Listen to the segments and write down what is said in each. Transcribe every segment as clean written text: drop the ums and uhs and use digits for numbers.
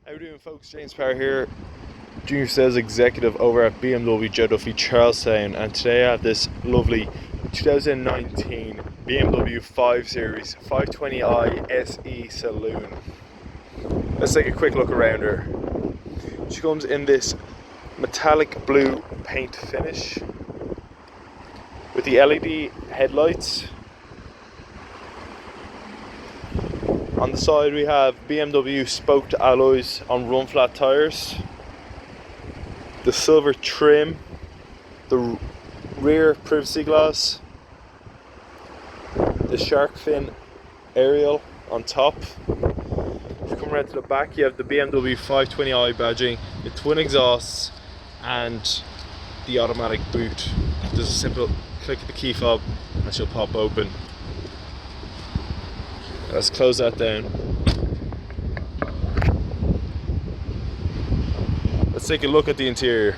How you doing, folks? James Parr here, Junior Sales Executive over at BMW Joe Duffy Charlestown, and today I have this lovely 2019 BMW 5 Series 520i SE Saloon. Let's take a quick look around her. She comes in this metallic blue paint finish with the LED headlights. On the side we have BMW spoked alloys on run flat tyres, the silver trim, the rear privacy glass, the shark fin aerial on top. If you come around to the back, you have the BMW 520i badging, the twin exhausts and the automatic boot. Just a simple click of the key fob and she'll pop open. Let's close that down. Let's take a look at the interior.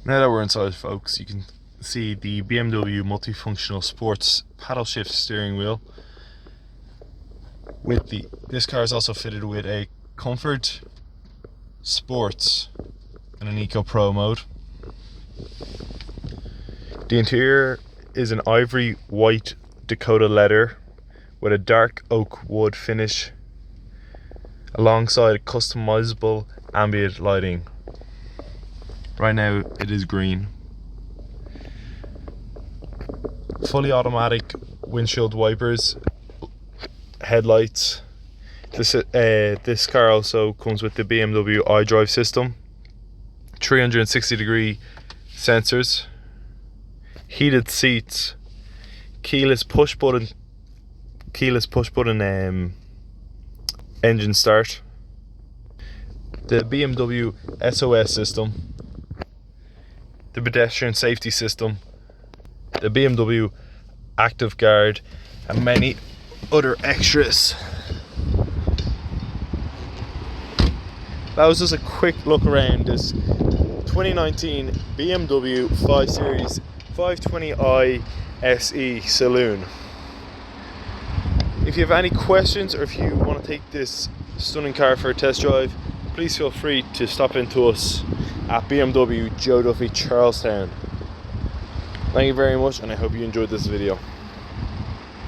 Now that we're inside, folks, you can see the BMW multifunctional sports paddle shift steering wheel. This car is also fitted with a comfort, sports and an eco pro mode. The interior is an ivory white Dakota leather with a dark oak wood finish alongside customizable ambient lighting. Right now it is green. Fully automatic windshield wipers, headlights. This car also comes with the BMW iDrive system, 360-degree sensors, heated seats, keyless push button engine start, the BMW SOS system, the pedestrian safety system, the BMW Active Guard, and many other extras. That was just a quick look around this 2019 BMW 5 Series 520i SE Saloon. If you have any questions or if you want to take this stunning car for a test drive, please feel free to stop into us at BMW Joe Duffy Charlestown. Thank you very much, and I hope you enjoyed this video.